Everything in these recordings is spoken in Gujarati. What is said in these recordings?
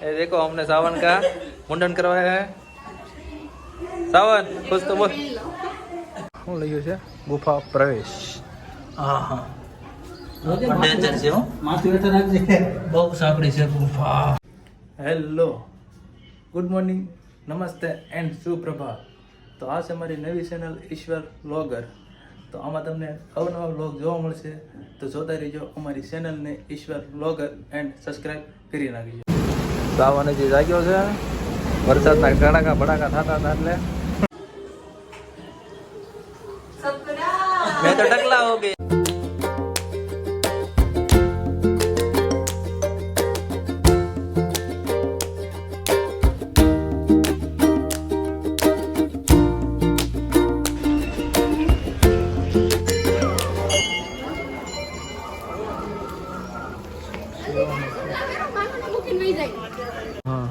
ये देखो हमने सावन का मुंडन करवाया है। सावन कुछ तो बोल। હું લઈ ગયો છે ગુફા પ્રવેશ। હા હા ડેન્જર છે હો, માથું હેઠળ રાખજે, બહુ સાંકડી છે ગુફા। હેલો, ગુડ મોર્નિંગ, નમસ્તે એન્ડ સુપ્રભાત। તો આ છે મારી નવી ચેનલ ઈશ્વર વ્લોગર। તો આમાં તમને અવનવા વ્લોગ જોવા મળશે, તો જોતા રહીજો અમારી ચેનલને ઈશ્વર વ્લોગર એન્ડ સબસ્ક્રાઇબ કરી નાખજો। સાવન જે જાગ્યો છે, વરસાદના કડાકા ભડાકા થતા હતા એટલે मैं तो टकला हो गया। हाँ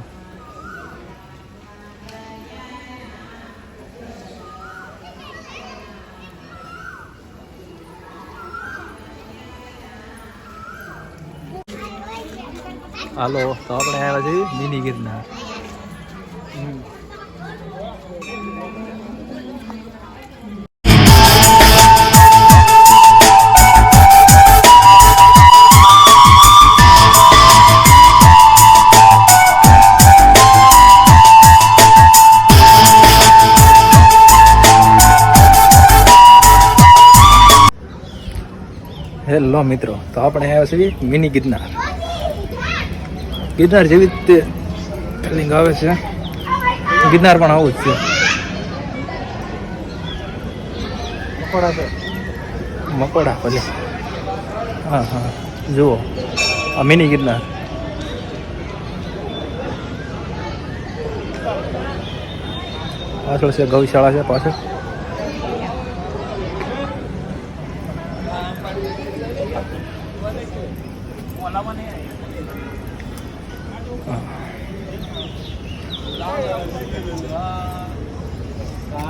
હાલો, તો આપણે આવ્યા છીએ મિની ગિરનાર। હેલો મિત્રો, તો આપણે આવ્યા છીએ મિની ગિરનાર। ગિરનાર જેવી રીતે ફિલિંગ આવે છે, ગિરનાર પણ આવું જ છે। મકોડા છે, મકોડા ભલે। હા હા, જુઓ આ મિની ગિરનાર। પાછળ છે ગૌશાળા છે પાછળ।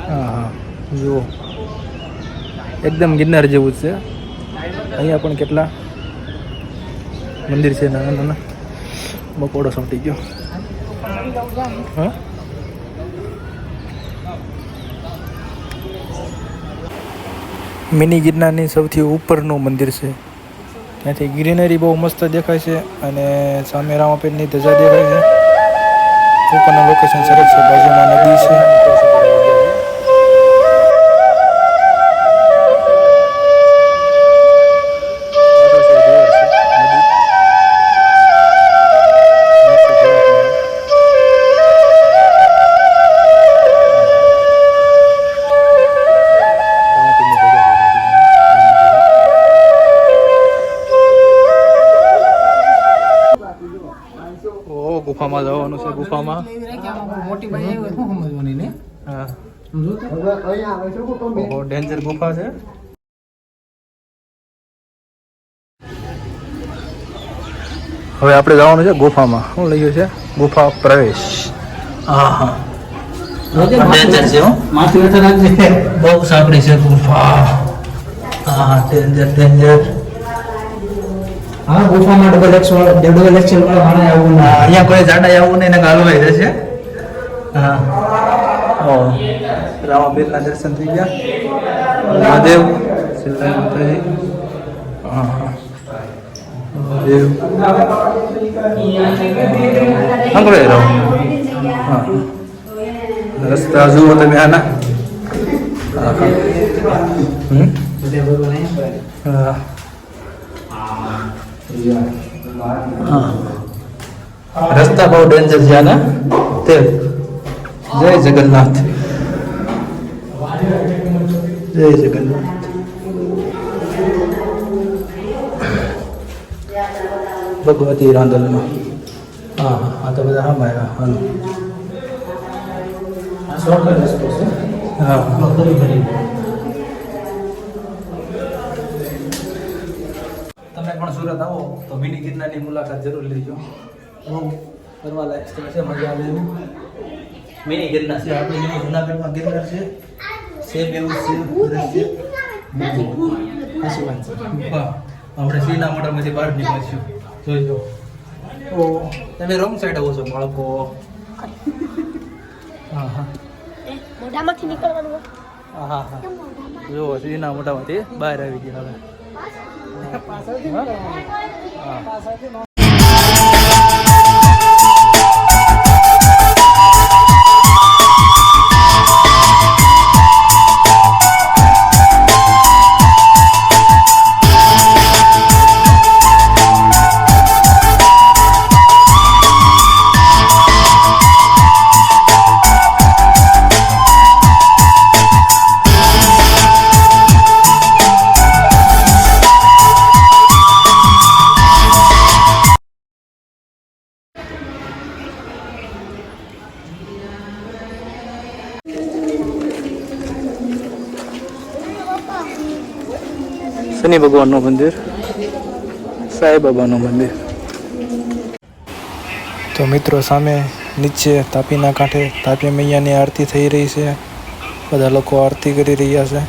હા હા, જુઓ એકદમ ગિરનાર જેવું જ છે। અહીંયા પણ કેટલા મંદિર છે નાના નાના। બકોડો સોંટી ગયો। હા, મિની ગિરનારની સૌથી ઉપરનું મંદિર છે। ત્યાંથી ગ્રીનરી બહુ મસ્ત દેખાય છે અને સામે રામાપીરની ધજા દેખાય છે। ઉપરનું લોકેશન સરસ છે, બાજુમાં નદી છે। ગુફામાં જવાનું છે, ગુફામાં હા બહુ ડેન્જર ગુફા છે। હવે આપણે જવાનું છે ગુફામાં। શું લઈ ગયું છે ગુફા પ્રવેશ। હા હા ડેન્જર છે હો, માથું હેઠળ રાખજે, બહુ સાંકડી છે ગુફા। હા ડેન્જર ડેન્જર। હા, ગુફામાં ડબલ એક્સેલ વાળા માણસ આવું ના, અહીંયા કોઈ જાડા આવું નહીં, એને ગાલવાઈ જશે। હા ઓ, રામાપીરના દર્શન થઈ ગયા। મહાદેવ સિદ્ધાર્થ માતાજી। હા હા મહાદેવ સાંભળે રહો। હા રસ્તા જુઓ તમે આના। હા હા હા, રસ્તા બહુ ડેન્જર છે આના તે। જય જગન્નાથ, જય જગન્નાથ। ભગવતી રાંદલમાં। હા હા, આ તો બધા આમ આવ્યા। હાલો હા, તમે પણ સુરત આવો તો મિની ગિરનારની મુલાકાત જરૂર લેજો। બહુ ફરવા લાયક સ્થળ છે, મજા આવે એવું। મિની ગિરનાર છે, આપણે જેવું જુનાગઢમાં ગિરનાર છે સેમ એવું છે દ્રશ્ય। આપણે સિંહના મોઢામાંથી બહાર નીકળીશું, જોઈ લો। ઓ તમે રોંગ સાઈડ આવો છો બાળકો. હા હા મોઢામાંથી નીકળવાનું. હા હા જો સીના મોઢામાંથી બહાર આવી ગયા હવે. હા શનિ ભગવાનનું મંદિર, સાંઈ બાબાનું મંદિર. તો મિત્રો સામે નીચે તાપીના કાંઠે તાપી મૈયાની આરતી થઈ રહી છે. બધા લોકો આરતી કરી રહ્યા છે.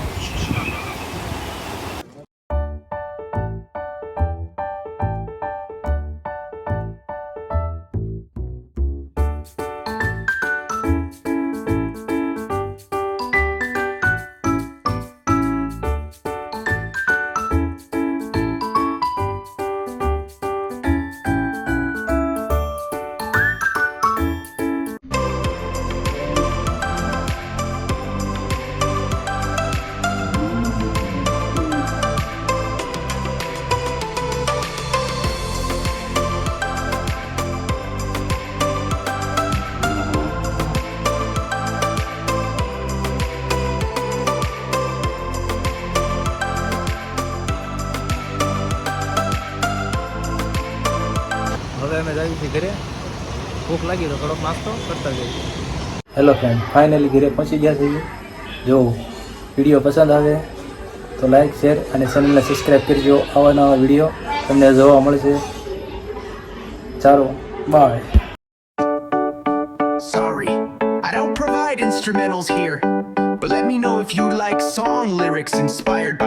હવે અમે જઈએ છીએ ઘરે. ભૂખ લાગી તો થોડોક નાસ્તો કરતા જઈએ. હેલો ફ્રેન્ડ, ફાઇનલી ઘરે પહોંચી ગયા છીએ. જો વિડીયો પસંદ આવે તો લાઈક શેર અને ચેનલને સબસ્ક્રાઈબ કરજો. આવા નવા વિડીયો તમને જોવા મળશે. ચાલો by. Sorry, I don't provide instrumentals here, but let me know if you like song lyrics inspired by